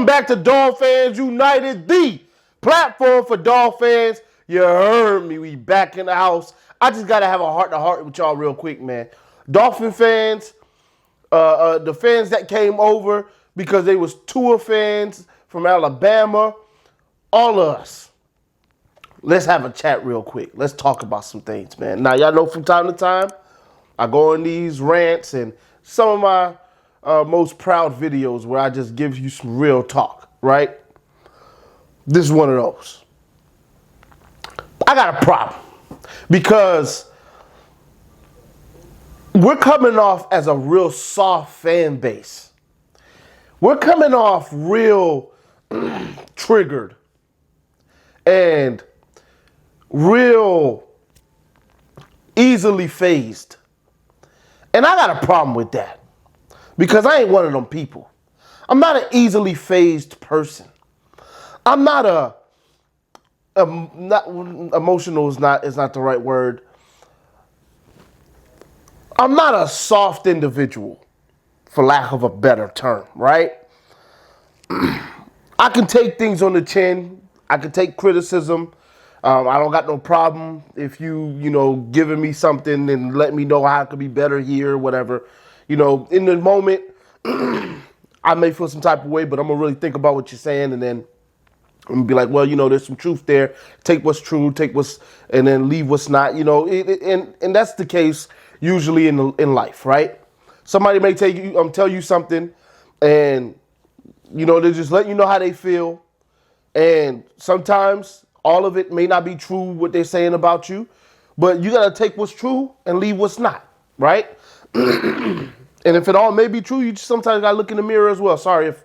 back to Dolphins United, the platform for Dolphins. You heard me. We back in the house. I just got to have a heart-to-heart with y'all real quick, man. Dolphin fans, the fans that came over because they was Tua fans from Alabama, all of us. Let's have a chat real quick. Let's talk about some things, man. Now, y'all know from time to time, I go on these rants and some of my most proud videos where I just give you some real talk, right? This is one of those. I got a problem because we're coming off as a real soft fan base. We're coming off real triggered and real easily phased. And I got a problem with that because I ain't one of them people. I'm not an easily phased person. I'm not not emotional is not the right word. I'm not a soft individual, for lack of a better term, right? I can take things on the chin. I can take criticism. I don't got no problem if you giving me something and let me know how it could be better here or whatever. In the moment, I may feel some type of way, but I'm going to really think about what you're saying and then I'm going to be like, well, there's some truth there. Take what's true, and then leave what's not, and that's the case usually in life, right? Somebody may tell you something and, they just let you know how they feel. And sometimes all of it may not be true what they're saying about you, but you got to take what's true and leave what's not, right? And if it all may be true, you just sometimes got to look in the mirror as well. Sorry if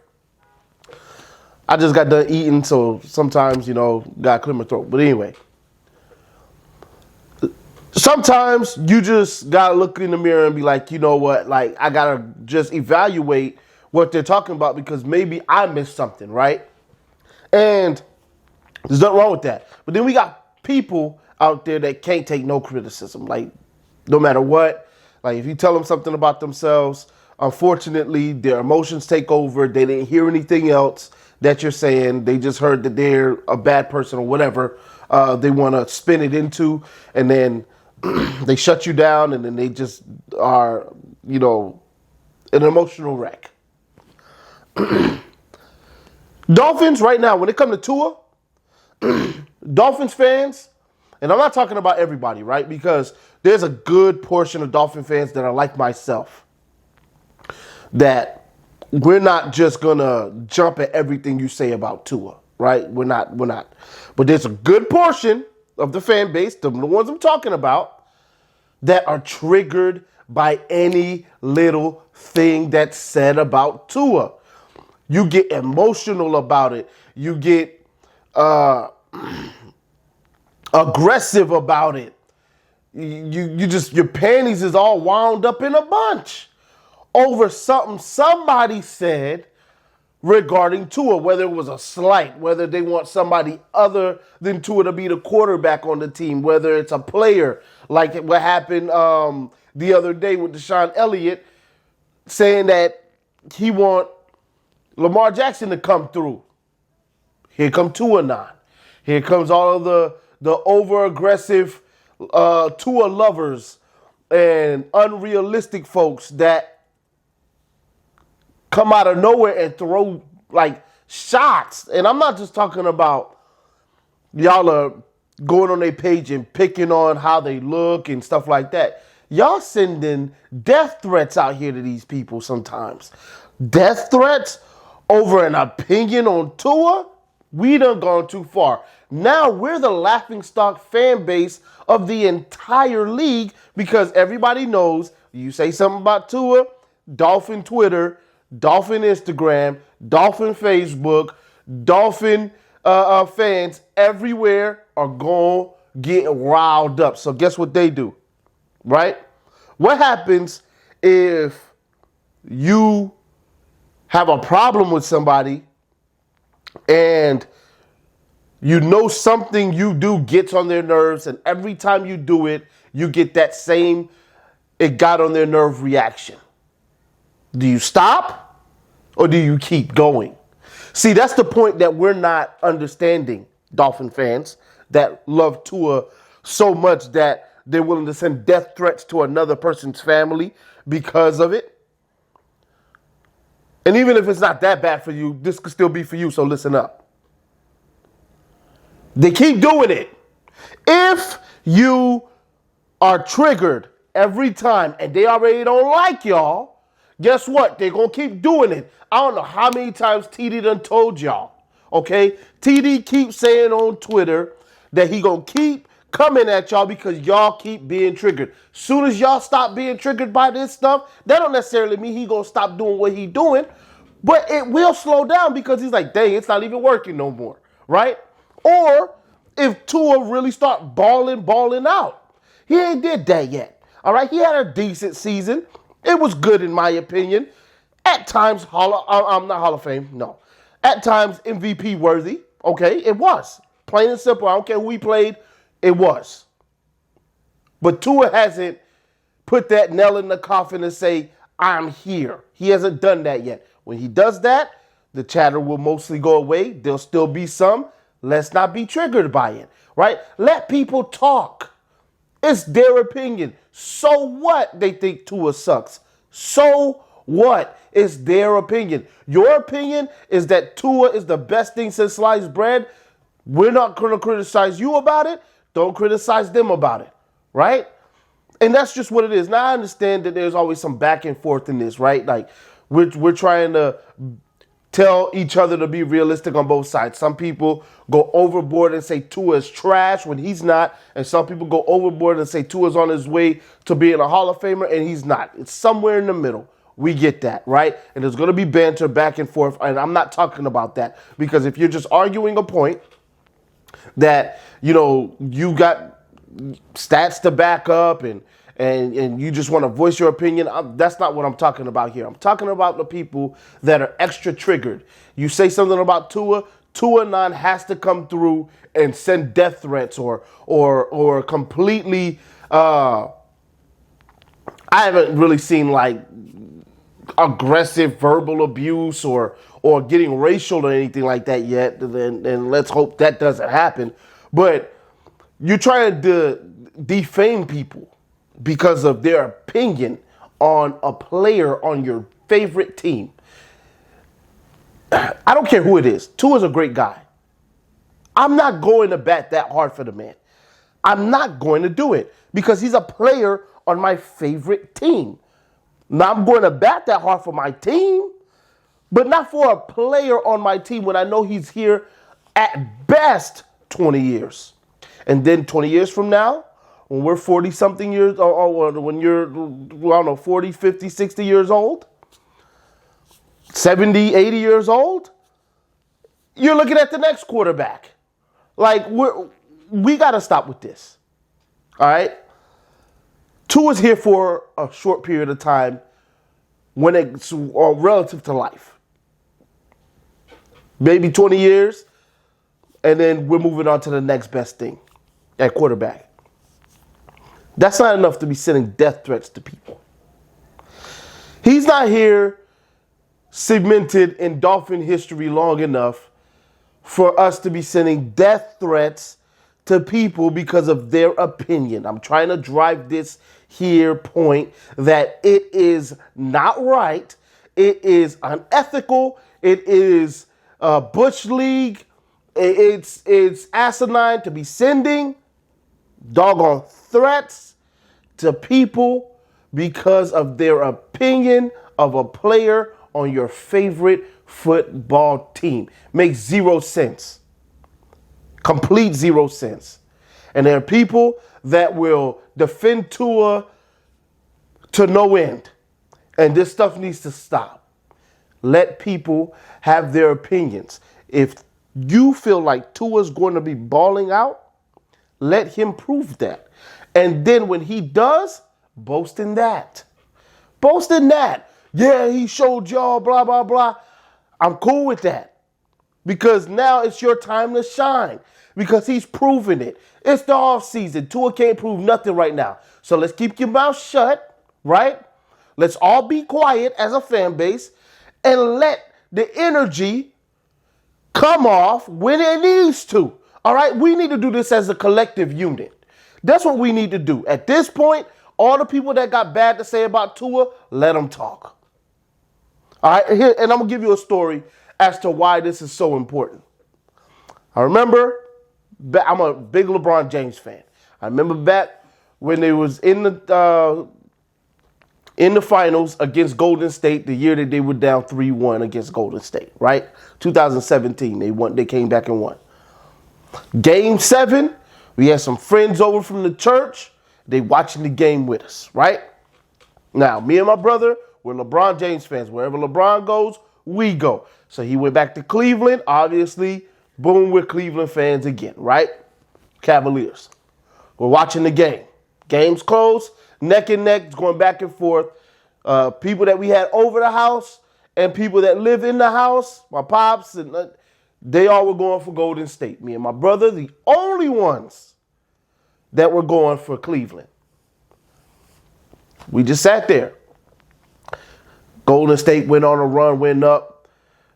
I just got done eating, so sometimes, got to clear my throat. But anyway, sometimes you just got to look in the mirror and be like, you know what, like I got to just evaluate what they're talking about because maybe I missed something, right? And there's nothing wrong with that. But then we got people out there that can't take no criticism, like no matter what. Like if you tell them something about themselves, unfortunately, their emotions take over. They didn't hear anything else that you're saying. They just heard that they're a bad person or whatever they want to spin it into. And then they shut you down and then they just are, an emotional wreck. Dolphins right now, when it comes to Tua, Dolphins fans, and I'm not talking about everybody, right? Because there's a good portion of Dolphin fans that are like myself, that we're not just going to jump at everything you say about Tua, right? We're not. But there's a good portion of the fan base, the ones I'm talking about, that are triggered by any little thing that's said about Tua. You get emotional about it. You get aggressive about it. Your panties is all wound up in a bunch over something somebody said regarding Tua, whether it was a slight, whether they want somebody other than Tua to be the quarterback on the team, whether it's a player, like what happened the other day with Deshaun Elliott, saying that he want Lamar Jackson to come through. Here come Tua now. Here comes all of the over-aggressive Tua lovers and unrealistic folks that come out of nowhere and throw like shots. And I'm not just talking about y'all are going on their page and picking on how they look and stuff like that. Y'all sending death threats out here to these people sometimes. Death threats over an opinion on Tua? We done gone too far. Now we're the laughingstock fan base of the entire league because everybody knows you say something about Tua, Dolphin Twitter, Dolphin Instagram, Dolphin Facebook, Dolphin fans everywhere are going to get riled up. So guess what they do, right? What happens if you have a problem with somebody and something you do gets on their nerves, and every time you do it, you get that same it got on their nerve reaction? Do you stop or do you keep going? See, that's the point that we're not understanding, Dolphin fans that love Tua so much that they're willing to send death threats to another person's family because of it. And even if it's not that bad for you, this could still be for you, so listen up. They keep doing it. If you are triggered every time and they already don't like y'all, guess what? They're going to keep doing it. I don't know how many times TD done told y'all, okay? TD keeps saying on Twitter that he going to keep coming at y'all because y'all keep being triggered. Soon as y'all stop being triggered by this stuff, that don't necessarily mean he going to stop doing what he doing, but it will slow down because he's like, dang, it's not even working no more, right? Or if Tua really start balling out. He ain't did that yet, all right? He had a decent season. It was good in my opinion. At times, I'm not Hall of Fame, no. At times, MVP worthy, okay? It was. Plain and simple. I don't care who he played, it was. But Tua hasn't put that nail in the coffin and say, I'm here. He hasn't done that yet. When he does that, the chatter will mostly go away. There'll still be some. Let's not be triggered by it, right? Let people talk. It's their opinion. So what they think Tua sucks? So what? It's their opinion. Your opinion is that Tua is the best thing since sliced bread. We're not going to criticize you about it. Don't criticize them about it, right? And that's just what it is. Now, I understand that there's always some back and forth in this, right? Like, we're trying to tell each other to be realistic on both sides. Some people go overboard and say Tua is trash when he's not. And some people go overboard and say Tua's on his way to being a Hall of Famer and he's not. It's somewhere in the middle. We get that, right? And there's going to be banter back and forth. And I'm not talking about that because if you're just arguing a point that, you know, you got stats to back up and you just want to voice your opinion, that's not what I'm talking about here. I'm talking about the people that are extra triggered. You say something about Tua non has to come through and send death threats or completely. I haven't really seen like aggressive verbal abuse or getting racial or anything like that yet. And let's hope that doesn't happen. But you're trying to defame people because of their opinion on a player on your favorite team. I don't care who it is. Tua's a great guy. I'm not going to bat that hard for the man. I'm not going to do it because he's a player on my favorite team. Now, I'm going to bat that hard for my team, but not for a player on my team when I know he's here at best 20 years. And then 20 years from now, when we're 40-something years, or when you're, I don't know, 40, 50, 60 years old, 70, 80 years old, you're looking at the next quarterback. Like, we got to stop with this. All right? Tua's here for a short period of time when it's relative to life. Maybe 20 years, and then we're moving on to the next best thing at quarterback. That's not enough to be sending death threats to people. He's not here cemented in Dolphin history long enough for us to be sending death threats to people because of their opinion. I'm trying to drive this here point that it is not right. It is unethical. It is Bush League. It's asinine to be sending doggone threats to people because of their opinion of a player on your favorite football team. Makes zero sense. Complete zero sense. And there are people that will defend Tua to no end. And this stuff needs to stop. Let people have their opinions. If you feel like Tua's going to be balling out, let him prove that. And then when he does, boast in that. Boast in that. Yeah, he showed y'all, blah, blah, blah. I'm cool with that. Because now it's your time to shine. Because he's proven it. It's the off season. Tua can't prove nothing right now. So let's keep your mouth shut, right? Let's all be quiet as a fan base and let the energy come off when it needs to. All right, we need to do this as a collective unit. That's what we need to do. At this point, all the people that got bad to say about Tua, let them talk. All right, here, and I'm going to give you a story as to why this is so important. I remember, I'm a big LeBron James fan. I remember back when they was in the finals against Golden State, the year that they were down 3-1 against Golden State, right? 2017, they came back and won. Game 7, we had some friends over from the church. They watching the game with us, right? Now, me and my brother, we're LeBron James fans. Wherever LeBron goes, we go. So he went back to Cleveland. Obviously, boom, we're Cleveland fans again, right? Cavaliers. We're watching the game. Game's close, neck and neck, going back and forth. People that we had over the house and people that live in the house, my pops, and they all were going for Golden State. Me and my brother, the only ones that were going for Cleveland. We just sat there. Golden State went on a run, went up.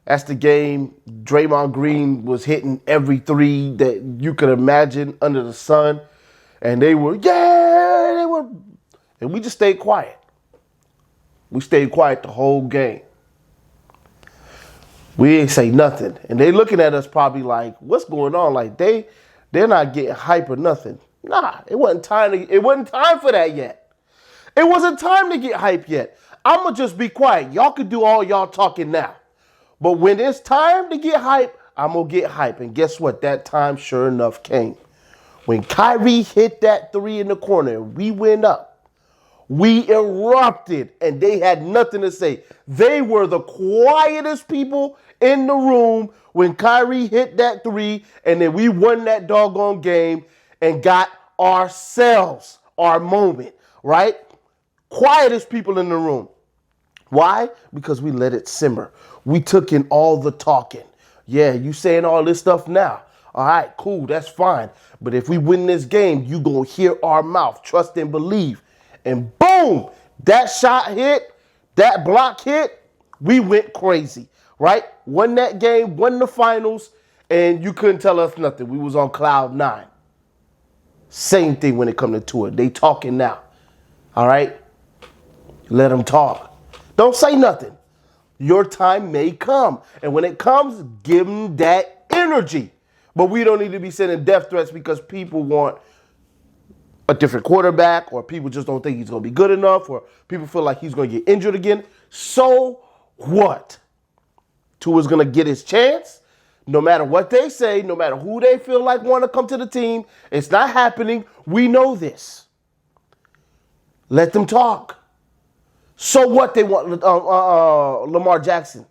That's the game. Draymond Green was hitting every three that you could imagine under the sun. And they were, and we just stayed quiet. We stayed quiet the whole game. We ain't say nothing. And they looking at us probably like, what's going on? Like they're not getting hype or nothing. Nah, it wasn't time for that yet. It wasn't time to get hype yet. I'ma just be quiet. Y'all can do all y'all talking now. But when it's time to get hype, I'm gonna get hype. And guess what? That time sure enough came. When Kyrie hit that 3 in the corner, we went up. We erupted, and they had nothing to say. They were the quietest people in the room when Kyrie hit that 3, and then we won that doggone game and got ourselves our moment, right? Quietest people in the room. Why? Because we let it simmer. We took in all the talking. Yeah, you saying all this stuff now. All right, cool, that's fine. But if we win this game, you gonna hear our mouth. Trust and believe. And boom, that shot hit, that block hit, we went crazy, right? Won that game, won the finals, and you couldn't tell us nothing. We was on cloud 9. Same thing when it comes to Tua. They talking now, all right? Let them talk. Don't say nothing. Your time may come. And when it comes, give them that energy. But we don't need to be sending death threats because people want a different quarterback, or people just don't think he's going to be good enough, or people feel like he's going to get injured again. So what? Tua's going to get his chance. No matter what they say, no matter who they feel like want to come to the team, it's not happening. We know this. Let them talk. So what they want Lamar Jackson?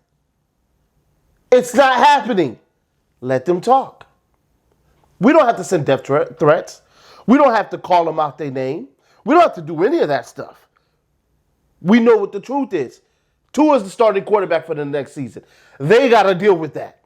It's not happening. Let them talk. We don't have to send death threats. We don't have to call them out their name. We don't have to do any of that stuff. We know what the truth is. Tua is the starting quarterback for the next season. They got to deal with that.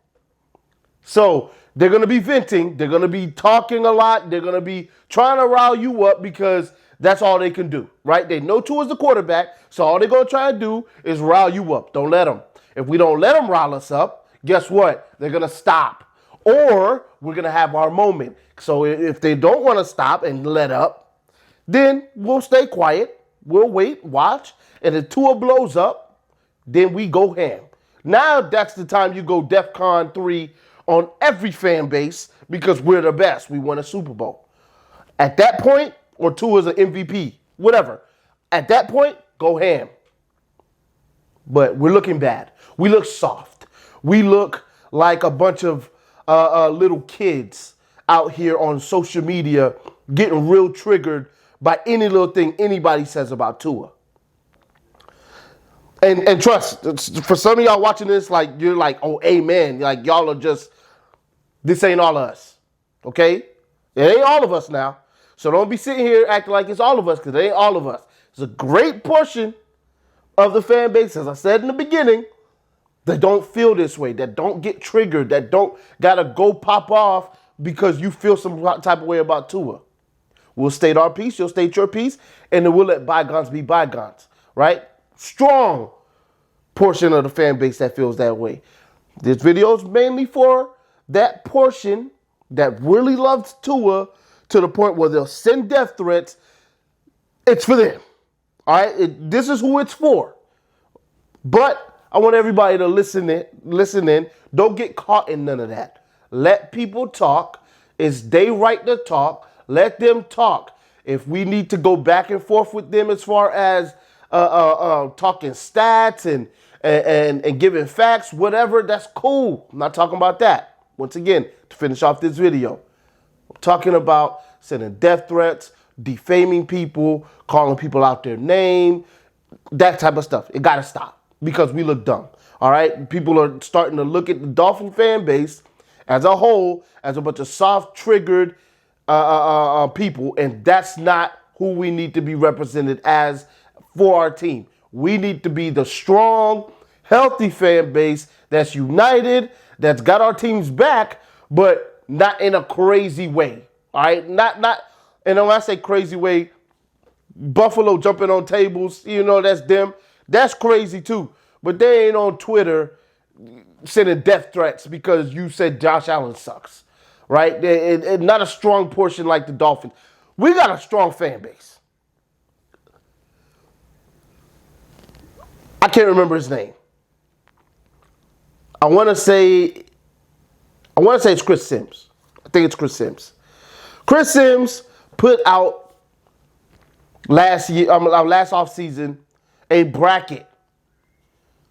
So they're going to be venting. They're going to be talking a lot. They're going to be trying to rile you up because that's all they can do, right? They know Tua's the quarterback, so all they're going to try to do is rile you up. Don't let them. If we don't let them rile us up, guess what? They're going to stop. Or we're going to have our moment. So if they don't want to stop and let up, then we'll stay quiet. We'll wait, watch. And if Tua blows up, then we go ham. Now that's the time you go DEFCON 3 on every fan base because we're the best. We won a Super Bowl. At that point, or Tua's an MVP, whatever. At that point, go ham. But we're looking bad. We look soft. We look like a bunch of little kids out here on social media getting real triggered by any little thing anybody says about Tua. And trust, for some of y'all watching this, like you're like, oh, amen. Like y'all are just, this ain't all of us. Okay? It ain't all of us now. So don't be sitting here acting like it's all of us, because it ain't all of us. It's a great portion of the fan base, as I said in the beginning, that don't feel this way, that don't get triggered, that don't gotta go pop off because you feel some type of way about Tua. We'll state our piece, you'll state your piece, and then we'll let bygones be bygones, right? Strong portion of the fan base that feels that way. This video is mainly for that portion that really loves Tua to the point where they'll send death threats. It's for them. All right? This is who it's for. But I want everybody to listen in. Don't get caught in none of that. Let people talk. It's their right to talk. Let them talk. If we need to go back and forth with them as far as talking stats and giving facts, whatever, that's cool. I'm not talking about that. Once again, to finish off this video, I'm talking about sending death threats, defaming people, calling people out their name, that type of stuff. It got to stop because we look dumb. All right? People are starting to look at the Dolphin fan base as a whole as a bunch of soft-triggered people, and that's not who we need to be represented as for our team. We need to be the strong, healthy fan base that's united, that's got our teams back, but not in a crazy way. All right? Not, and when I say crazy way, Buffalo jumping on tables, that's them. That's crazy too. But they ain't on Twitter sending death threats because you said Josh Allen sucks, right? Not a strong portion like the Dolphins. We got a strong fan base. I can't remember his name. I want to say it's Chris Sims. I think it's Chris Sims. Chris Sims put out last offseason a bracket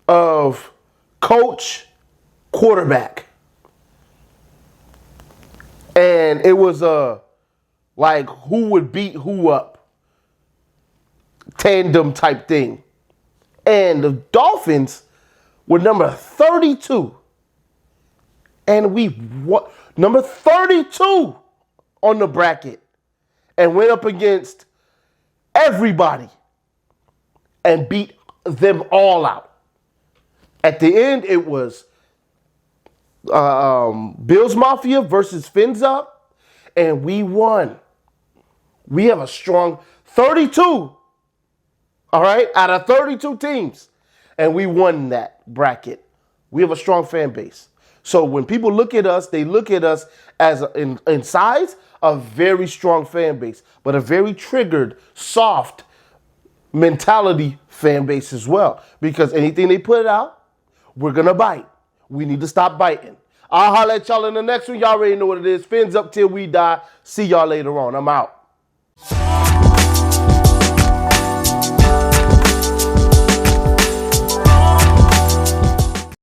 of coach, quarterback. And it was like who would beat who up tandem type thing. And the Dolphins were number 32. And we won number 32 on the bracket and went up against everybody and beat them all out. At the end, it was Bills Mafia versus Fins Up, and we won. We have a strong 32, all right, out of 32 teams, and we won that bracket. We have a strong fan base. So when people look at us, they look at us as, in size, a very strong fan base, but a very triggered, soft mentality fan base as well. Because anything they put out, we're going to bite. We need to stop biting. I'll holler at y'all in the next one. Y'all already know what it is. Fins up till we die. See y'all later on. I'm out.